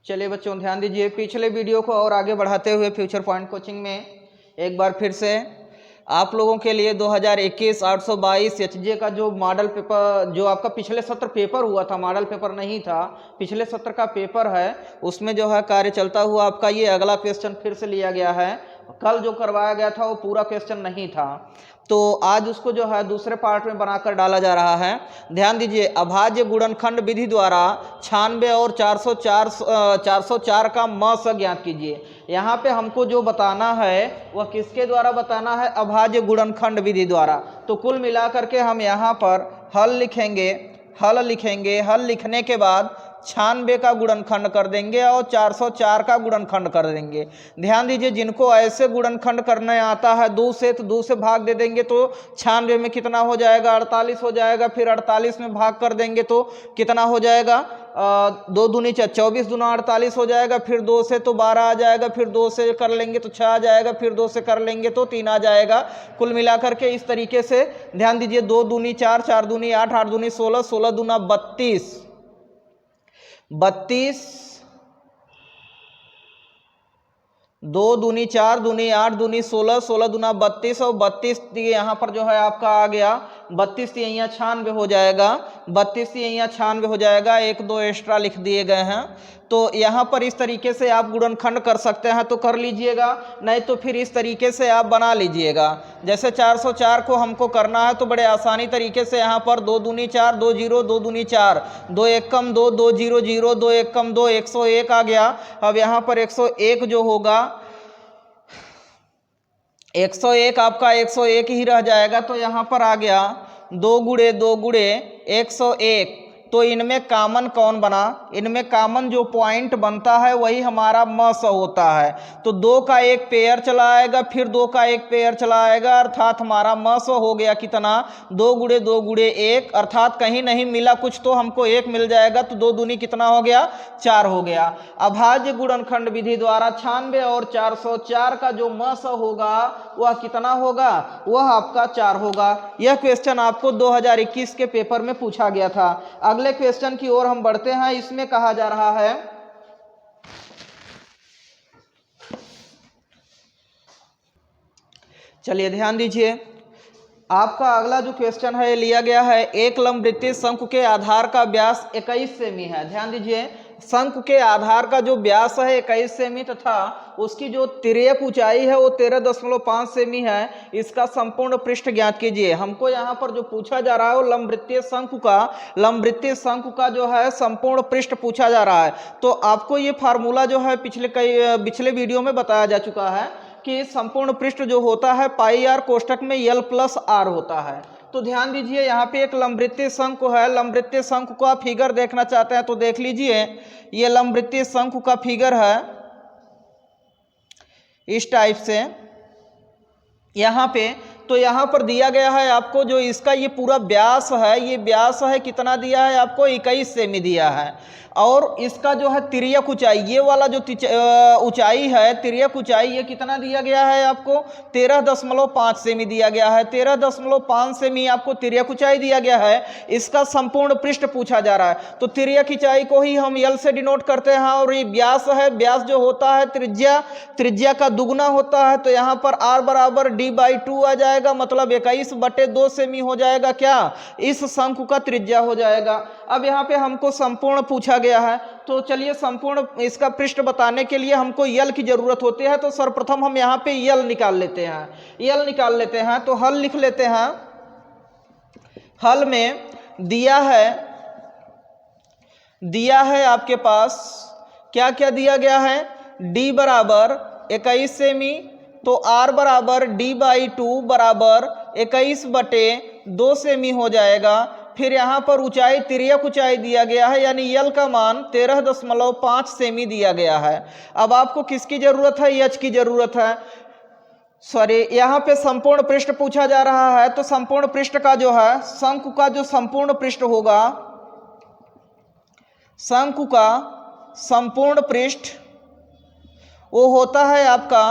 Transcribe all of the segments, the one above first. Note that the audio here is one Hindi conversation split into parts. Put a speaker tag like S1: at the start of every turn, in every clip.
S1: चलिए बच्चों ध्यान दीजिए, पिछले वीडियो को और आगे बढ़ाते हुए फ्यूचर पॉइंट कोचिंग में एक बार फिर से आप लोगों के लिए 2021 822 एचजे का जो मॉडल पेपर, जो आपका पिछले सत्र पेपर हुआ था, मॉडल पेपर नहीं था, पिछले सत्र का पेपर है, उसमें जो है कार्य चलता हुआ आपका ये अगला क्वेश्चन फिर से लिया गया है। कल जो करवाया गया था वो पूरा क्वेश्चन नहीं था, तो आज उसको जो है दूसरे पार्ट में बनाकर डाला जा रहा है। ध्यान दीजिए, अभाज्य गुणनखंड विधि द्वारा 96 और 404 का म स ज्ञात कीजिए। यहाँ पे हमको जो बताना है वह किसके द्वारा बताना है? अभाज्य गुणनखंड विधि द्वारा। तो कुल मिलाकर के हम यहाँ पर हल लिखेंगे, हल लिखने के बाद 96 का गुणनखंड कर देंगे और 404 का गुणनखंड कर देंगे। ध्यान दीजिए, जिनको ऐसे गुणनखंड करने आता है 2 से, तो 2 से भाग दे देंगे तो 96 में कितना हो जाएगा? 48 हो जाएगा। फिर 48 में भाग कर देंगे तो कितना हो जाएगा? 2 दूनी 24 दूना 48 हो जाएगा। फिर 2 से तो 12 आ जाएगा, फिर 2 से कर लेंगे तो 6 आ जाएगा, फिर 2 से कर लेंगे तो 3 आ जाएगा। कुल मिलाकर के इस तरीके से ध्यान दीजिए, 2 दूनी 4, 4 दूनी 8, 8 दूनी 16, 16 दूना 32, 2 दूनी 4 दूनी 8 दूनी 16, 16 दूना 32 और 32 यहाँ पर जो है आपका आ गया 32 यहाँ 96 हो जाएगा, 32 यहाँ 96 हो जाएगा। 1 2 एक्स्ट्रा लिख दिए गए हैं। तो यहाँ पर इस तरीके से आप गुणनखंड कर सकते हैं तो कर लीजिएगा, नहीं तो फिर इस तरीके से आप बना लीजिएगा। जैसे 404 को हमको करना है तो बड़े आसानी तरीके से यहाँ पर 2 दूनी 4, 2 0, 2 दूनी 4, 2 1 कम 2, 2 0 0, 2 1 कम 2, 101 आ गया। अब यहाँ पर 101 जो होगा, 101 आपका 101 ही रह जाएगा। तो यहाँ पर आ गया 2 गुणे 2 गुणे 101। तो इनमें कॉमन कौन बना? इनमें कॉमन जो पॉइंट बनता है वही हमारा म स होता है। तो 2 का एक पेयर चला आएगा, फिर 2 का एक पेयर चला आएगा, अर्थात हमारा म स हो गया कितना? 2 गुणे 2 गुणे 1, अर्थात कहीं नहीं मिला कुछ तो हमको 1 मिल जाएगा। तो 2 दूनी कितना हो गया? 4 हो गया। अभाज्य गुणनखंड विधि द्वारा 96 और 404 का जो म स होगा वह कितना होगा? वह आपका 4 होगा। यह क्वेश्चन आपको 2021 के पेपर में पूछा गया था। अगले क्वेश्चन की ओर हम बढ़ते हैं। इसमें कहा जा रहा है, चलिए ध्यान दीजिए, आपका अगला जो क्वेश्चन है लिया गया है, एक लंबवृत्तीय शंकु के आधार का व्यास 21 सेमी है। ध्यान दीजिए, शंकु के आधार का जो व्यास है 21 सेमी तथा उसकी जो तिर्यक ऊंचाई है वो 13.5 सेमी है। इसका संपूर्ण पृष्ठ ज्ञात कीजिए। हमको यहाँ पर जो पूछा जा रहा है वो लंबवृत्तीय शंकु का जो है संपूर्ण पृष्ठ पूछा जा रहा है। तो आपको ये फार्मूला जो है पिछले वीडियो में बताया जा चुका है कि संपूर्ण पृष्ठ जो होता है पाई आर कोष्ठक में L + R होता है। तो ध्यान दीजिए, यहाँ पे एक लंबवृत्तीय शंकु है। लंबवृत्तीय शंकु का फिगर देखना चाहते हैं तो देख लीजिए, ये लंबवृत्तीय शंकु का फिगर है इस टाइप से यहाँ पे। तो यहाँ पर दिया गया है आपको जो इसका ये पूरा व्यास है, ये व्यास है कितना दिया है आपको? 21 सेमी दिया है। और इसका जो है तिर्यक ऊंचाई, ये वाला जो ऊंचाई है, तिर्यक ऊंचाई, ये कितना दिया गया है आपको? 13.5 सेमी दिया गया है। 13.5 सेमी आपको तिर्यक ऊंचाई दिया गया है। इसका संपूर्ण पृष्ठ पूछा जा रहा है। तो तिर्यक ऊंचाई को ही हम L से डिनोट करते हैं और ये व्यास है, व्यास जो होता है त्रिज्या का दुगुना होता है। तो यहाँ पर R बराबर D/2 आ जाएगा, मतलब 21/2 सेमी हो जाएगा। क्या? इस शंकु का त्रिज्या हो जाएगा। अब यहाँ पे हमको संपूर्ण पूछा गया है, तो चलिए संपूर्ण इसका पृष्ठ बताने के लिए हमको L की जरूरत होती है। तो सर्वप्रथम हम यहाँ पे L निकाल लेते हैं। तो हल लिख लेते हैं। हल में दिया है आपके पास क्या क्या दिया गया है? D बराबर 21 सेमी, तो R बराबर D/2 बराबर 21/2 सेमी हो जाएगा। फिर यहाँ पर ऊंचाई, तिर्यक ऊंचाई दिया गया है, यानी L का मान 13.5 सेमी दिया गया है। अब आपको किसकी जरूरत है? H की जरूरत है। सॉरी, यहाँ पे संपूर्ण पृष्ठ पूछा जा रहा है। तो संपूर्ण पृष्ठ का जो है, शंकु का जो संपूर्ण पृष्ठ होगा, शंकु का संपूर्ण पृष्ठ वो होता है आपका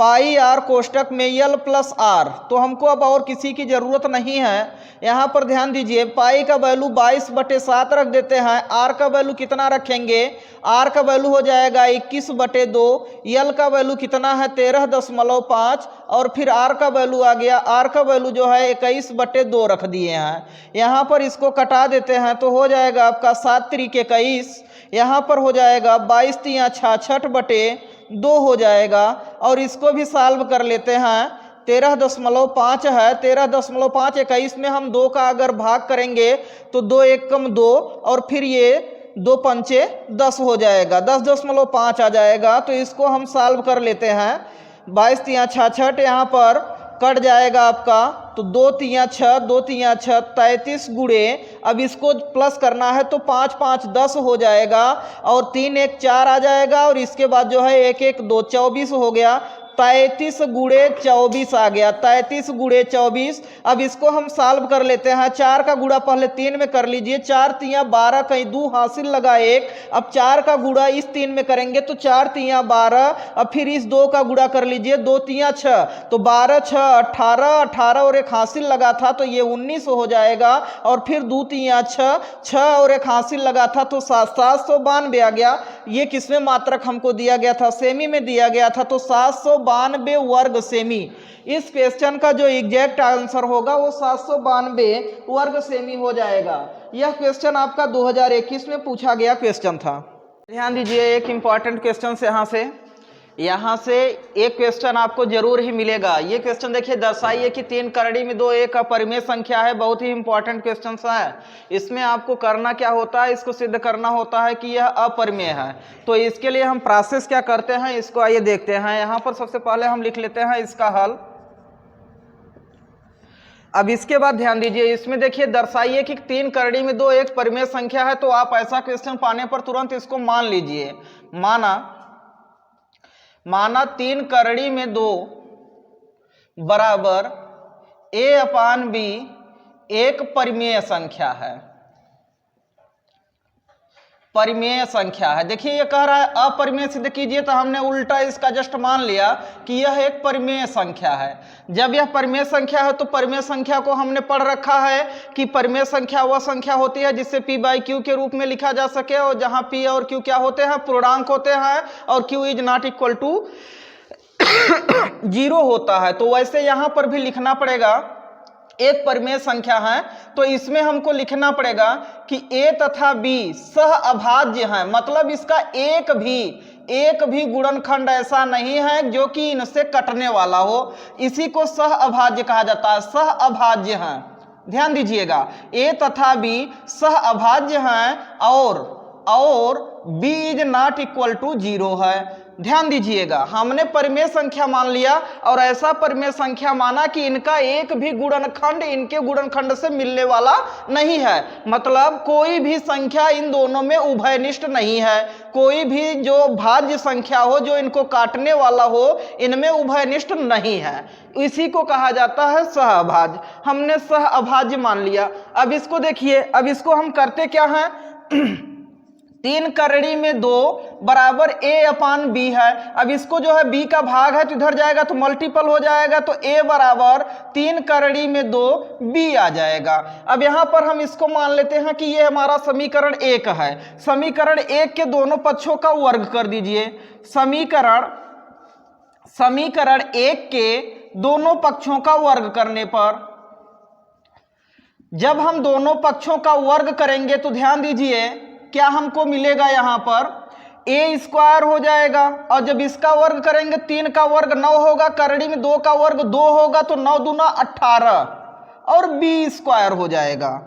S1: पाई आर कोष्टक में यल प्लस आर, तो हमको अब और किसी की ज़रूरत नहीं है। यहाँ पर ध्यान दीजिए, पाई का वैल्यू 22/7 रख देते हैं। आर का वैल्यू कितना रखेंगे, आर का वैल्यू हो जाएगा 21/2। यल का वैल्यू कितना है 13.5, और फिर आर का वैल्यू आ गया, आर का वैल्यू जो है 21/2 रख दिए हैं। यहाँ पर इसको कटा देते हैं तो हो जाएगा आपका 7×3=21। यहाँ पर हो जाएगा 22×3=66/2 हो जाएगा। और इसको भी सॉल्व कर लेते हैं। 13.5 है, 13.5 21 में हम 2 का अगर भाग करेंगे तो 2 1 कम 2, और फिर ये 2 पंचे 10 हो जाएगा, 10.5 आ जाएगा। तो इसको हम सॉल्व कर लेते हैं। 22×3=66, यहाँ पर कट जाएगा आपका, तो 2×3=6, 2×3=6 33 गुणे, अब इसको प्लस करना है तो 5×5 10 हो जाएगा, और 3×1 4 आ जाएगा, और इसके बाद जो है 1×1 2 24 हो गया। 33×24 आ गया, 33×24। अब इसको हम सॉल्व कर लेते हैं। 4 का गुणा पहले 3 में कर लीजिए, 4×3=12, कहीं 2 हासिल लगा 1। अब 4 का गुणा इस 3 में करेंगे तो 4×3=12, अब फिर इस 2 का गुणा कर लीजिए, 2×3=6, तो 12×6 18, 18 और एक हासिल लगा था तो ये 19 हो जाएगा, और फिर 2×3=6, 6 और एक हासिल लगा था तो 792 आ गया। ये किसमें मात्रक हमको दिया गया था, सेमी में दिया गया था, तो 792 वर्ग सेमी। इस क्वेश्चन का जो एग्जैक्ट आंसर होगा वो 792 वर्ग सेमी हो जाएगा। यह क्वेश्चन आपका 2021 में पूछा गया क्वेश्चन था। ध्यान दीजिए, एक इंपॉर्टेंट क्वेश्चन यहाँ से एक क्वेश्चन आपको जरूर ही मिलेगा। ये क्वेश्चन देखिए, दर्शाइए कि 3 करड़ी में 2 एक अपरिमेय संख्या है। बहुत ही इंपॉर्टेंट क्वेश्चन है। इसमें आपको करना क्या होता है, इसको सिद्ध करना होता है कि यह अपरिमेय है। तो इसके लिए हम प्रोसेस क्या करते हैं, इसको आइए देखते हैं। यहाँ पर सबसे पहले हम लिख लेते हैं इसका हल। अब इसके बाद ध्यान दीजिए, इसमें देखिए दर्शाइए कि 3 करड़ी में 2 एक परिमेय संख्या है। तो आप ऐसा क्वेश्चन पाने पर तुरंत इसको मान लीजिए। माना 3 करड़ी में 2 बराबर a/b एक परिमेय संख्या है। परिमेय संख्या है। देखिए ये कह रहा है अपरिमेय सिद्ध कीजिए, तो हमने उल्टा इसका जस्ट मान लिया कि यह एक परिमेय संख्या है। जब यह परिमेय संख्या है तो परिमेय संख्या को हमने पढ़ रखा है कि परिमेय संख्या वह संख्या होती है जिसे p/q के रूप में लिखा जा सके, और जहां p और q क्या होते हैं, पूर्णांक होते हैं, और q is not equal to 0 होता है। तो वैसे यहां पर भी लिखना पड़ेगा, एक परिमेय संख्या है तो इसमें हमको लिखना पड़ेगा कि a तथा b सह अभाज्य हैं। मतलब इसका एक भी गुणनखंड ऐसा नहीं है जो कि इनसे कटने वाला हो। इसी को सह अभाज्य कहा जाता है, सह अभाज्य हैं। ध्यान दीजिएगा, a तथा b सह अभाज्य हैं, और b is not equal to 0 है। ध्यान दीजिएगा, हमने परिमेय संख्या मान लिया, और ऐसा परिमेय संख्या माना कि इनका एक भी गुणनखंड इनके गुणनखंड से मिलने वाला नहीं है। मतलब कोई भी संख्या इन दोनों में उभयनिष्ठ नहीं है। कोई भी जो भाज्य संख्या हो जो इनको काटने वाला हो, इनमें उभयनिष्ठ नहीं है। इसी को कहा जाता है सहअभाज्य। हमने सहअभाज्य मान लिया। अब इसको देखिए, अब इसको हम करते क्या है, 3 करड़ी में 2 बराबर a/b है। अब इसको जो है b का भाग है तो इधर जाएगा तो मल्टीपल हो जाएगा, तो a बराबर 3 करड़ी में 2 b आ जाएगा। अब यहां पर हम इसको मान लेते हैं कि ये हमारा समीकरण 1 है। समीकरण 1 के दोनों पक्षों का वर्ग कर दीजिए। समीकरण 1 के दोनों पक्षों का वर्ग करने पर, जब हम दोनों पक्षों का वर्ग करेंगे तो ध्यान दीजिए क्या हमको मिलेगा, यहां पर a² हो जाएगा, और जब इसका वर्ग करेंगे 3 का वर्ग 9 होगा, करड़ी में 2 का वर्ग 2 होगा, तो 9 दूना 18, और b² हो जाएगा।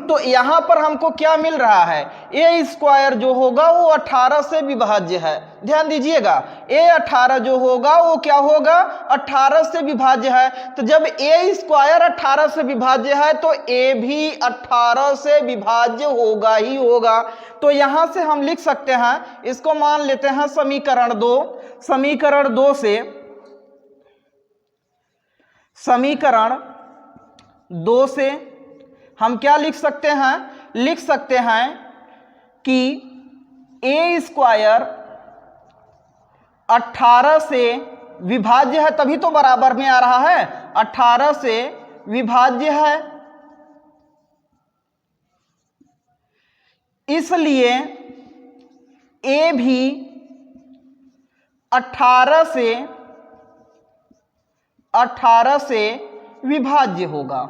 S1: तो यहां पर हमको क्या मिल रहा है, a² जो होगा वो 18 से विभाज्य है। ध्यान दीजिएगा, a18 जो होगा वो क्या होगा, 18 से विभाज्य है। तो जब a² 18 से विभाज्य है तो a भी 18 से विभाज्य होगा ही होगा। तो यहां से हम लिख सकते हैं, इसको मान लेते हैं समीकरण 2। समीकरण 2 से, समीकरण 2 से हम क्या लिख सकते हैं, लिख सकते हैं कि a² 18 से विभाज्य है तभी तो बराबर में आ रहा है, 18 से विभाज्य है, इसलिए ए भी 18 से विभाज्य होगा।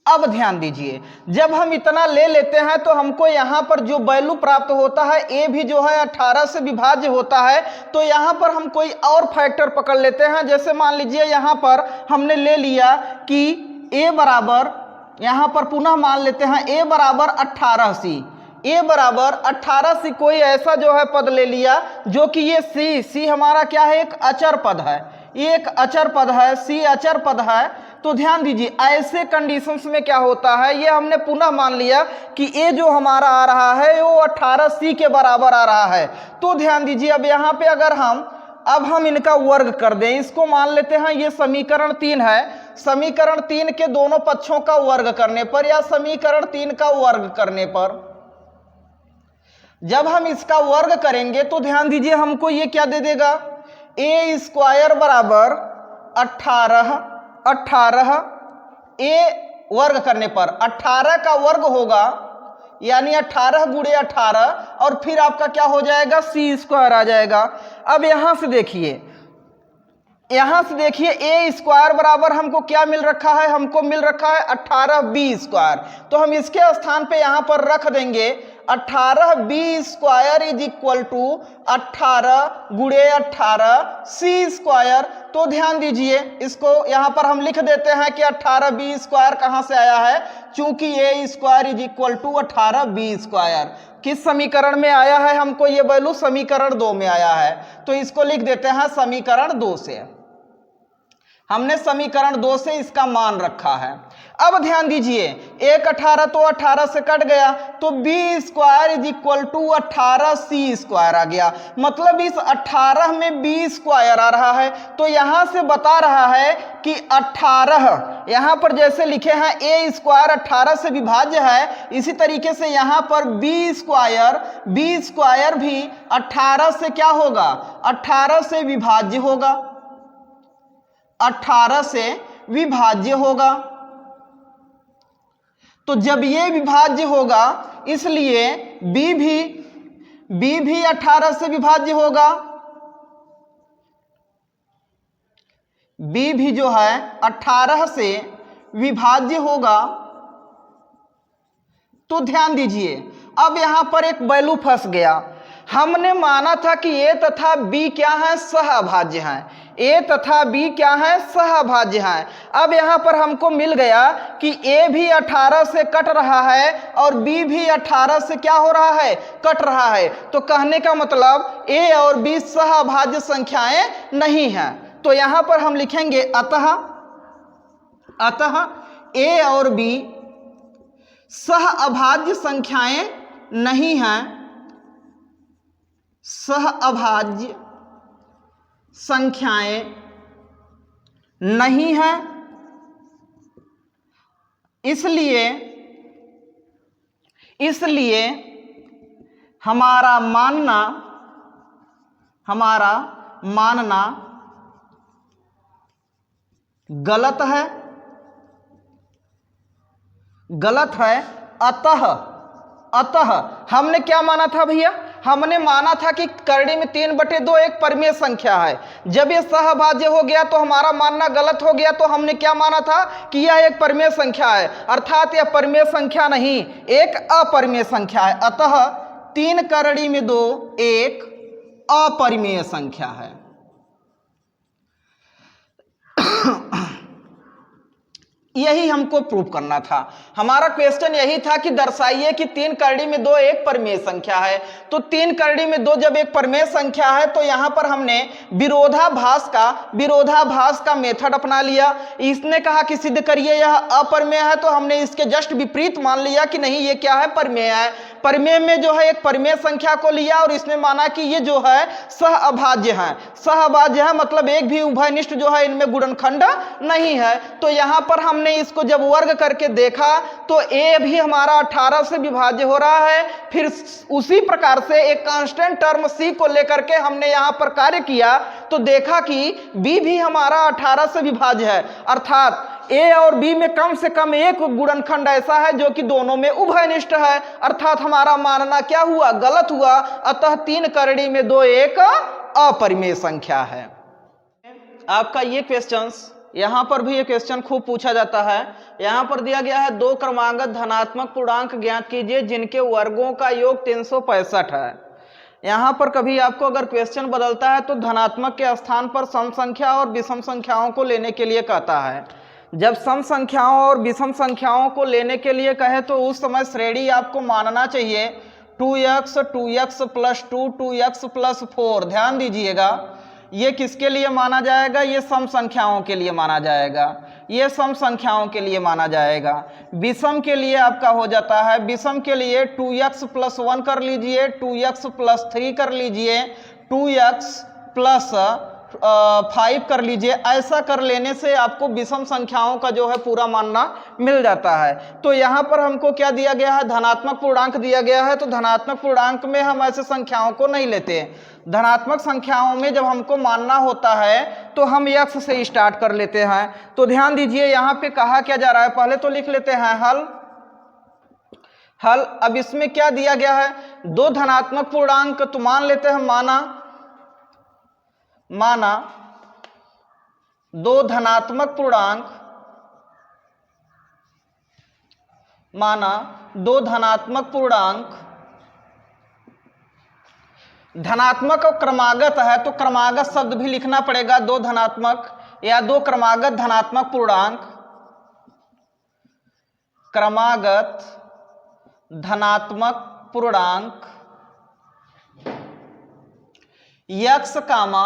S1: अब ध्यान दीजिए, जब हम इतना ले लेते हैं तो हमको यहां पर जो वैल्यू प्राप्त होता है, ए भी जो है 18 से विभाज्य होता है, तो यहां पर हम कोई और फैक्टर पकड़ लेते हैं। जैसे मान लीजिए यहां पर हमने ले लिया कि ए बराबर, यहां पर पुनः मान लेते हैं ए बराबर 18c, ए बराबर 18c कोई ऐसा जो है पद ले लिया जो कि ये सी हमारा क्या है, एक अचर पद है, ये एक अचर पद है, सी अचर पद है। तो ध्यान दीजिए ऐसे कंडीशंस में क्या होता है, ये हमने पुनः मान लिया कि ए जो हमारा आ रहा है वो 18c के बराबर आ रहा है। तो ध्यान दीजिए अब यहाँ पे अगर हम इनका वर्ग कर दें, इसको मान लेते हैं ये समीकरण 3 है, समीकरण 3 के दोनों पक्षों का वर्ग करने पर या समीकरण 3 का वर्ग करने पर जब हम इसका वर्ग करेंगे तो ध्यान दीजिए हमको ये क्या दे देगा, ए स्क्वायर बराबर 18 ए वर्ग करने पर 18 का वर्ग होगा यानी 18 गुणे 18 और फिर आपका क्या हो जाएगा, सी स्क्वायर आ जाएगा। अब यहां से देखिए ए स्क्वायर बराबर हमको क्या मिल रखा है, हमको मिल रखा है 18b स्क्वायर। तो हम इसके स्थान पे यहां पर रख देंगे 18b square is equal to 18 गुणे 18 सी स्क्वायर। तो ध्यान दीजिए इसको यहां पर हम लिख देते हैं कि 18b स्क्वायर कहां से आया है, चूंकि A square is equal to 18b square किस समीकरण में आया है, हमको ये वैल्यू समीकरण 2 में आया है। तो इसको लिख देते हैं समीकरण 2 से, हमने समीकरण 2 से इसका मान रखा है। अब ध्यान दीजिए एक 18 तो 18 से कट गया तो b square is equal to 18c square आ गया, मतलब इस 18 में b स्क्वायर आ रहा है। तो यहां से बता रहा है कि 18 यहां पर जैसे लिखे हैं a स्क्वायर 18 से विभाज्य है, इसी तरीके से यहां पर b स्क्वायर भी 18 से क्या होगा, 18 से विभाज्य होगा, 18 से विभाज्य होगा। तो जब ये विभाज्य होगा इसलिए b भी 18 से विभाज्य होगा, b भी जो है 18 से विभाज्य होगा। तो ध्यान दीजिए अब यहां पर एक वैल्यू फंस गया, हमने माना था कि a तथा b क्या है, सहअभाज्य हैं, a तथा b क्या है, सहअभाज्य हैं। अब यहां पर हमको मिल गया कि a भी 18 से कट रहा है और b भी 18 से क्या हो रहा है, कट रहा है। तो कहने का मतलब a और b सहअभाज्य संख्याएं नहीं हैं। तो यहां पर हम लिखेंगे अतः a और b सहअभाज्य संख्याएं नहीं हैं, सहअभाज्य संख्याएं नहीं है, इसलिए हमारा मानना गलत है। अतः हमने क्या माना था भैया, हमने माना था कि करड़ी में 3/2 एक परिमेय संख्या है। जब ये सहअभाज्य हो गया तो हमारा मानना गलत हो गया। तो हमने क्या माना था कि यह एक परिमेय संख्या है, अर्थात यह परिमेय संख्या नहीं एक अपरिमेय संख्या है। अतः 3/2 एक अपरिमेय संख्या है। यही हमको प्रूव करना था, हमारा क्वेश्चन यही था कि दर्शाइए कि 3/2 एक परिमेय संख्या है। तो 3/2 जब एक परिमेय संख्या है तो यहां पर हमने विरोधाभास का मेथड अपना लिया। इसने कहा कि सिद्ध करिए यह अपरिमेय है, तो हमने इसके जस्ट विपरीत मान लिया कि नहीं ये क्या है, परिमेय है। परिमेय में जो है एक परिमेय संख्या को लिया और इसने माना कि ये जो है सह अभाज्य है। सह अभाज्य है मतलब एक भी उभयनिष्ठ जो है इनमें गुणनखंड नहीं है। तो यहां पर हमने इसको जब वर्ग करके देखा तो a भी हमारा 18 से विभाज्य हो रहा है। फिर उसी प्रकार से एक कांस्टेंट टर्म c को लेकर के हमने यहां पर कार्य किया तो देखा कि b भी हमारा 18 से विभाज्य है, अर्थात a और b में कम से कम एक गुणनखंड ऐसा है जो कि दोनों में उभयनिष्ठ है, अर्थात हमारा मानना क्या हुआ, गलत हुआ। अतः 3 करड़ी में 2 एक अपरिमेय संख्या है। आपका ये क्वेश्चंस यहां पर भी ये क्वेश्चन खूब पूछा जाता है। यहां पर दिया गया है 2 क्रमागत धनात्मक पूर्णांक ज्ञात कीजिए जिनके वर्गों का योग 365 है। यहां पर कभी आपको अगर क्वेश्चन बदलता है तो धनात्मक के स्थान पर सम संख्या और विषम संख्याओं को लेने के लिए कहता है। जब सम संख्याओं और विषम संख्याओं को लेने के लिए कहे तो उस समय श्रेणी आपको मानना चाहिए 2x 2x plus 2 2x plus 4। ध्यान दीजिएगा ये किसके लिए माना जाएगा, ये सम संख्याओं के लिए माना जाएगा, ये सम संख्याओं के लिए माना जाएगा। विषम के लिए आपका हो जाता है, विषम के लिए 2x प्लस 1 कर लीजिए, 2x प्लस 3 कर लीजिए, 2x प्लस 5 कर लीजिए। ऐसा कर लेने से आपको विषम संख्याओं का जो है पूरा मानना मिल जाता है। तो यहाँ पर हमको क्या दिया गया है, धनात्मक पूर्णांक दिया गया है। तो धनात्मक पूर्णांक में हम ऐसे संख्याओं को नहीं लेते। धनात्मक संख्याओं में जब हमको मानना होता है तो हम x से स्टार्ट कर लेते हैं। तो ध्यान दीजिए यहाँ पे कहा क्या जा रहा है, पहले तो लिख लेते हैं हल। अब इसमें क्या दिया गया है, 2 धनात्मक पूर्णांक तो मान लेते हैं, माना 2 धनात्मक पूर्णांक, माना 2 धनात्मक पूर्णांक धनात्मक और क्रमागत है तो क्रमागत शब्द भी लिखना पड़ेगा। 2 धनात्मक या 2 क्रमागत धनात्मक पूर्णांक, क्रमागत धनात्मक पूर्णांक x कामा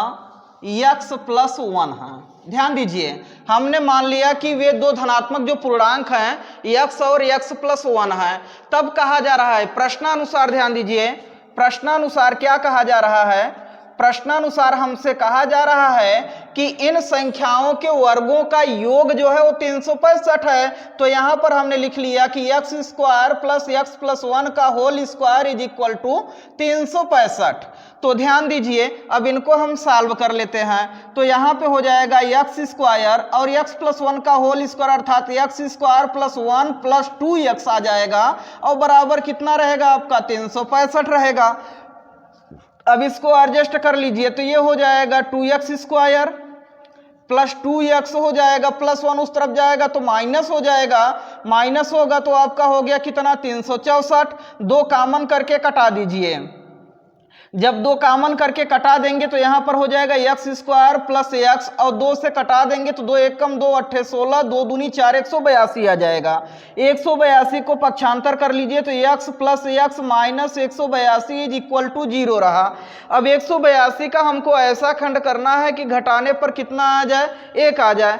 S1: x प्लस 1 है। ध्यान दीजिए हमने मान लिया कि वे 2 धनात्मक जो पूर्णांक हैं x और x प्लस 1 है। तब कहा जा रहा है प्रश्नानुसार, ध्यान दीजिए प्रश्नानुसार क्या कहा जा रहा है, प्रश्नानुसार हमसे कहा जा रहा है कि इन संख्याओं के वर्गों का योग जो है वो 365 है। तो यहां पर हमने लिख लिया कि x square plus x plus 1 का whole square is equal to 365। तो ध्यान दीजिए अब इनको हम सॉल्व कर लेते हैं। तो यहाँ पे हो जाएगा x स्क्वायर और x प्लस 1 का होल स्क्वायर अर्थात x square plus 1 plus 2x आ जाएगा और बराबर कितना रहेगा आपका 365 रहेगा। अब इसको एडजस्ट कर लीजिए तो ये हो जाएगा 2x स्क्वायर प्लस 2x हो जाएगा, प्लस 1 उस तरफ जाएगा तो माइनस हो जाएगा, माइनस होगा तो आपका हो गया कितना 364। 2 कॉमन करके कटा दीजिए, जब 2 कॉमन करके कटा देंगे तो यहाँ पर हो जाएगा x स्क्वायर प्लस x और 2 से कटा देंगे तो 2 एक कम 2 अट्ठे 16, 2 दूनी 4, 182 आ जाएगा। 182 को पक्षांतर कर लीजिए तो x plus x minus 182 is equal to 0 रहा। अब 182 का हमको ऐसा खंड करना है कि घटाने पर कितना आ जाए, 1 आ जाए।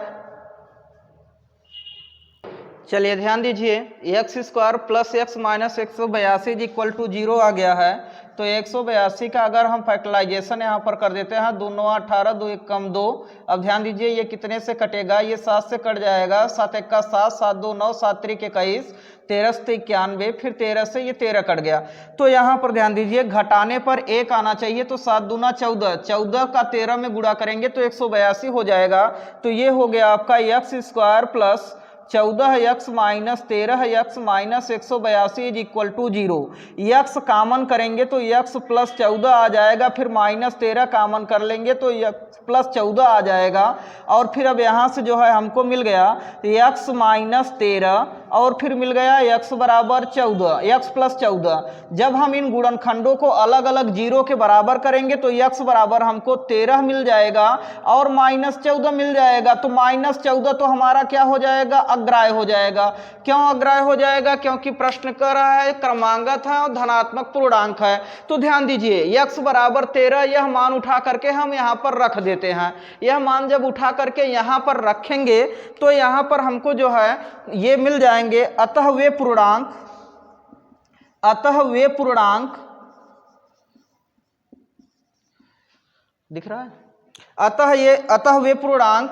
S1: चलिए ध्यान दीजिए x square plus x minus 182 is equal to 0 आ गया है। तो 182 का अगर हम फैक्टराइजेशन यहाँ पर कर देते हैं, 2 9 18, 2 1 कम 2। अब ध्यान दीजिए ये कितने से कटेगा, ये 7 से कट जाएगा, 7 1 का 7, 7 2 9, 7 3 21, 13 से 91, फिर 13 से ये 13 कट गया। तो यहाँ पर ध्यान दीजिए घटाने पर 1 आना चाहिए। तो 7 दूना 14, 14 का 13 में गुणा करेंगे तो 182 हो जाएगा। तो ये हो गया आपका x square plus 14x minus 13x minus 182 is equal to 0। x common करेंगे तो x प्लस 14 आ जाएगा, फिर माइनस 13 कॉमन कर लेंगे तो x प्लस 14 आ जाएगा। और फिर अब यहाँ से जो है हमको मिल गया x माइनस 13 और फिर मिल गया x बराबर 14, x प्लस 14। जब हम इन गुणनखंडों को अलग अलग 0 के बराबर करेंगे तो x बराबर हमको 13 मिल जाएगा और माइनस 14 मिल जाएगा। तो माइनस 14 तो हमारा क्या हो जाएगा, अग्राह्य हो जाएगा। क्यों अग्राह्य हो जाएगा, क्योंकि प्रश्न कर रहा है क्रमांगत है और धनात्मक पूर्णांक है। तो ध्यान दीजिए x बराबर 13 यह मान उठा करके हम यहाँ पर रख देते हैं। यह मान जब उठा करके यहाँ पर रखेंगे तो यहाँ पर हमको जो है ये मिल जाएंगे। अतः अतः वे पूर्णांक, दिख रहा है, अतः वे पूर्णांक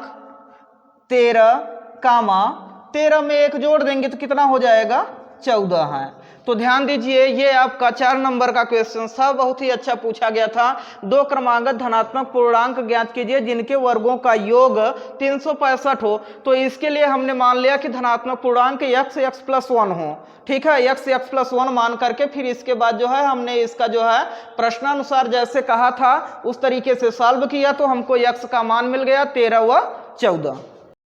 S1: 13 में एक जोड़ देंगे तो कितना हो जाएगा, 14 है। तो ध्यान दीजिए ये आपका 4 नंबर का क्वेश्चन था, बहुत ही अच्छा पूछा गया था। 2 क्रमागत धनात्मक पूर्णांक ज्ञात कीजिए जिनके वर्गों का योग 365 हो। तो इसके लिए हमने मान लिया कि धनात्मक पूर्णांक x प्लस 1 हो, ठीक है, x प्लस 1 मान करके फिर इसके बाद जो है हमने इसका जो है प्रश्नानुसार जैसे कहा था उस तरीके से सॉल्व किया तो हमको x का मान मिल गया 13 व 14।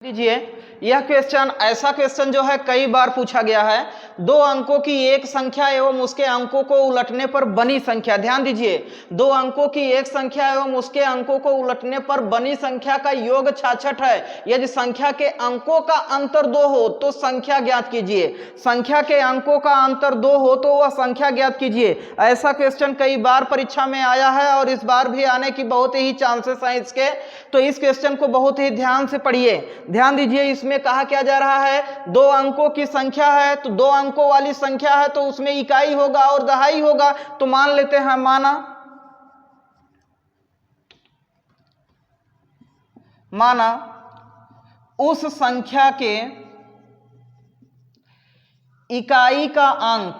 S1: दीजिए यह क्वेश्चन, ऐसा क्वेश्चन जो है कई बार पूछा गया है। 2 अंकों की एक संख्या एवं उसके अंकों को उलटने पर बनी संख्या, ध्यान दीजिए 2 अंकों की एक संख्या एवं उसके अंकों को उलटने पर बनी संख्या का योग 66 है। यदि संख्या के अंकों का अंतर 2 हो तो संख्या ज्ञात कीजिए, संख्या के अंकों का अंतर 2 हो तो वह संख्या ज्ञात कीजिए। ऐसा क्वेश्चन कई बार परीक्षा में आया है और इस बार भी आने की बहुत ही चांसेस हैं इसके। तो इस क्वेश्चन को बहुत ही ध्यान से पढ़िए। ध्यान दीजिए इसमें कहा क्या जा रहा है, 2 अंकों की संख्या है तो 2 अंकों वाली संख्या है तो उसमें इकाई होगा और दहाई होगा। तो मान लेते हैं माना उस संख्या के इकाई का अंक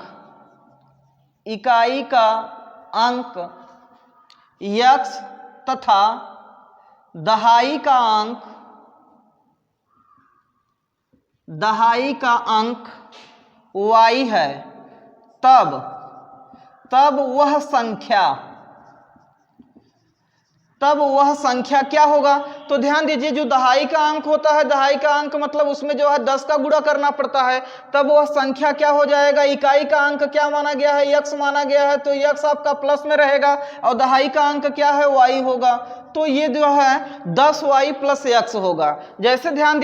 S1: x तथा दहाई का अंक y है, तब वह संख्या क्या होगा। तो ध्यान दीजिए जो दहाई का अंक होता है, दहाई का अंक मतलब उसमें जो है 10 का गुणा करना पड़ता है, तब वह संख्या क्या हो जाएगा। इकाई का अंक क्या माना गया है, x माना गया है, तो x आपका प्लस में रहेगा और दहाई का अंक क्या है, y होगा। तो ये जो है 10y प्लस x होगा। जैसे ध्यान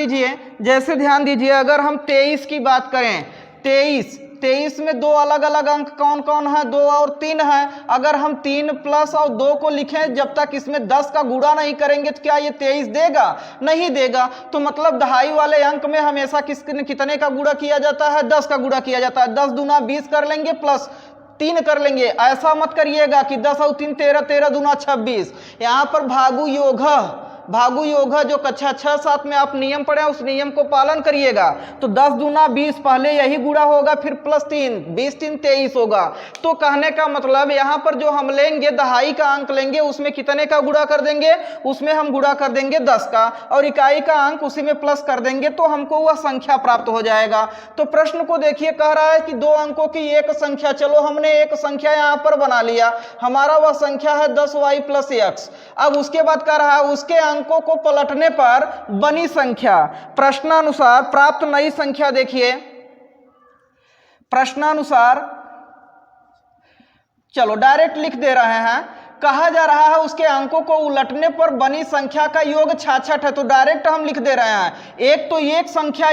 S1: दीजिए अगर हम 23 की बात करें, 23 में 2 अलग अलग अंक कौन कौन है, 2 और 3 है। अगर हम 3 प्लस और 2 को लिखें जब तक इसमें 10 का गुणा नहीं करेंगे तो क्या ये 23 देगा, नहीं देगा। तो मतलब दहाई वाले अंक में हमेशा कितने का गुणा किया जाता है, 10 का गुणा किया जाता है। 10 दूना 20 कर लेंगे प्लस 3 कर लेंगे। ऐसा मत करिएगा कि 10 और 3 13, 13 दूना 26। यहाँ पर भागु योग जो कक्षा 6-7 में आप नियम पढ़े उस नियम को पालन करिएगा। तो 10 दूना 20 पहले यही गुणा होगा फिर प्लस 3, 20 3 23 होगा। तो कहने का मतलब यहाँ पर जो हम लेंगे दहाई का अंक लेंगे उसमें कितने का गुणा कर देंगे, उसमें हम गुणा कर देंगे 10 का और इकाई का अंक उसी में प्लस कर देंगे तो हमको वह संख्या प्राप्त हो जाएगा। तो प्रश्न को देखिए कह रहा है कि 2 अंकों की एक संख्या, चलो हमने एक संख्या यहाँ पर बना लिया, हमारा वह संख्या है 10y प्लस x। अब उसके बाद कह रहा है उसके अंकों को पलटने पर बनी संख्या, प्रश्नानुसार प्राप्त नई संख्या। देखिए प्रश्नानुसार, चलो डायरेक्ट लिख दे रहे हैं, कहा जा रहा है उसके अंकों को उलटने पर बनी संख्या का योग 66 है। तो डायरेक्ट हम लिख दे रहे हैं एक संख्या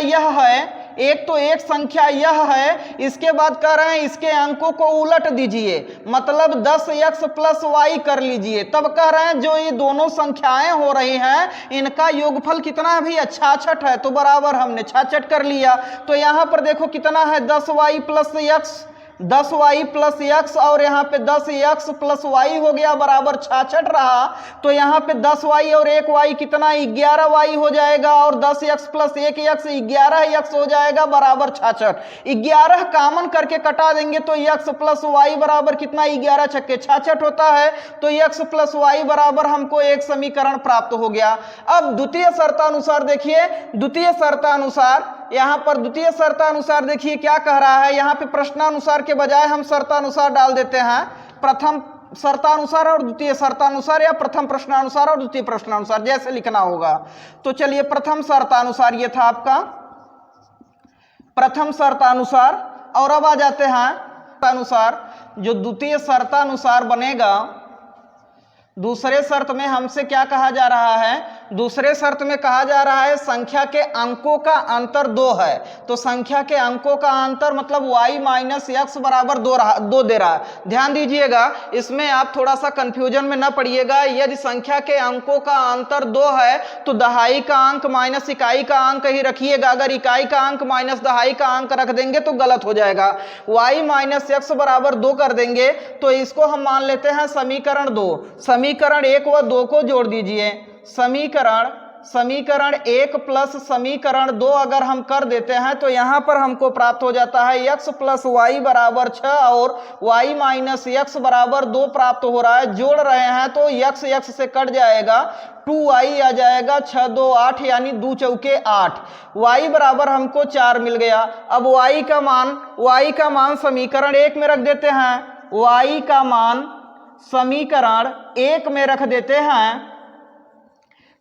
S1: यह है, इसके बाद कह रहे हैं इसके अंकों को उलट दीजिए, मतलब 10x प्लस y कर लीजिए। तब कह रहे हैं जो ये दोनों संख्याएं हो रही हैं इनका योगफल कितना भी 66 है, तो बराबर हमने 66 कर लिया। तो यहाँ पर देखो कितना है 10y प्लस x और यहाँ पे 10x प्लस y हो गया बराबर 66 रहा। तो यहाँ पे 10y और 1y कितना 11y हो जाएगा और 10x प्लस 1x 11x हो जाएगा बराबर 66। 11 कामन करके कटा देंगे तो x प्लस y बराबर कितना 11 छक्के 66 होता है। तो x प्लस y बराबर हमको एक समीकरण प्राप्त हो गया। अब द्वितीय शर्तानुसार देखिए, द्वितीय शर्तानुसार देखिए क्या कह रहा है। यहाँ पे प्रश्नानुसार के बजाय हम शर्तानुसार डाल देते हैं, प्रथम शर्तानुसार और द्वितीय शर्तानुसार या प्रथम प्रश्नानुसार और द्वितीय प्रश्नानुसार जैसे लिखना होगा। तो चलिए प्रथम शर्तानुसार ये था आपका प्रथम शर्तानुसार। और अब आ जाते हैं अनुसार, जो द्वितीय शर्तानुसार बनेगा, दूसरे शर्त में हमसे क्या कहा जा रहा है, दूसरे शर्त में कहा जा रहा है संख्या के अंकों का अंतर 2 है, तो संख्या के अंकों का अंतर मतलब y माइनस एक्स बराबर 2 दे रहा है। ध्यान दीजिएगा, इसमें आप थोड़ा सा कंफ्यूजन में न पड़िएगा। यदि संख्या के अंकों का अंतर 2 है तो दहाई का अंक माइनस इकाई का अंक ही रखिएगा। अगर इकाई का अंक माइनस दहाई का अंक रख देंगे तो गलत हो जाएगा। y माइनस एक्स बराबर 2 कर देंगे तो इसको हम मान लेते हैं समीकरण 2। समीकरण 1 व 2 को जोड़ दीजिए। समीकरण 1 प्लस समीकरण 2 अगर हम कर देते हैं तो यहां पर हमको प्राप्त हो जाता है x प्लस वाई बराबर 6 और y माइनस एक्स बराबर 2 प्राप्त हो रहा है। जोड़ रहे हैं तो x से कट जाएगा, 2y आ जाएगा, 6 2 8 यानी 2 चौके 8। y बराबर हमको 4 मिल गया। अब y का मान समीकरण 1 में रख देते हैं। y का मान समीकरण 1 में रख देते हैं।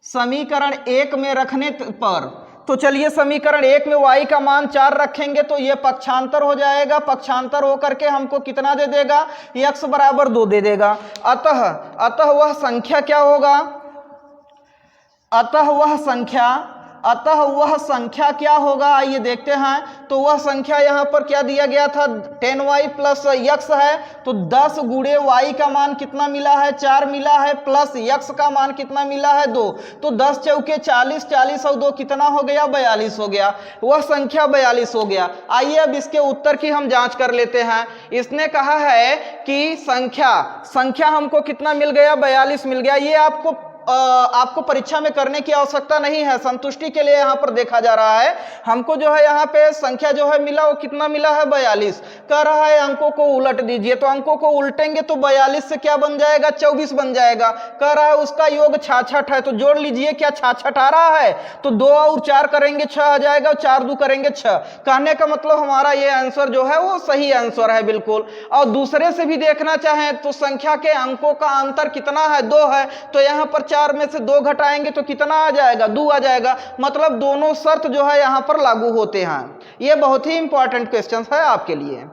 S1: समीकरण 1 में रखने पर तो चलिए समीकरण 1 में y का मान 4 रखेंगे तो ये पक्षांतर हो जाएगा। पक्षांतर होकर के हमको कितना दे देगा, x बराबर 2 दे देगा। अतः वह संख्या क्या होगा, अतः वह संख्या क्या होगा, आइए देखते हैं। तो वह संख्या यहाँ पर क्या दिया गया था, 10y प्लस x है, तो 10 गुणे y का मान कितना मिला है, 4 मिला है, प्लस x का मान कितना मिला है, 2। तो 10 चौके 40, 40 और 2 कितना हो गया, 42 हो गया। वह संख्या 42 हो गया। आइए अब इसके उत्तर की हम जांच कर लेते हैं। इसने कहा है कि संख्या हमको कितना मिल गया, 42 मिल गया। ये आपको परीक्षा में करने की आवश्यकता नहीं है, संतुष्टि के लिए यहाँ पर देखा जा रहा है। हमको जो है यहाँ पे संख्या जो है मिला, वो कितना मिला है, 42। कह रहा है अंकों को उलट दीजिए, तो अंकों को उल्टेंगे तो 42 से क्या बन जाएगा, 24 बन जाएगा। कह रहा है उसका योग 66 है, तो जोड़ लीजिए, क्या 66 आ रहा है, तो 2 और 4 करेंगे 6 आ जाएगा, 4 2 करेंगे 6। कहने का मतलब हमारा ये आंसर जो है वो सही आंसर है बिल्कुल। और दूसरे से भी देखना चाहें तो संख्या के अंकों का अंतर कितना है, 2 है, तो यहाँ पर 4 में से 2 घटाएंगे तो कितना आ जाएगा, 2 आ जाएगा। मतलब दोनों शर्त जो है यहाँ पर लागू होते हैं। ये बहुत ही इंपॉर्टेंट क्वेश्चन है आपके लिए।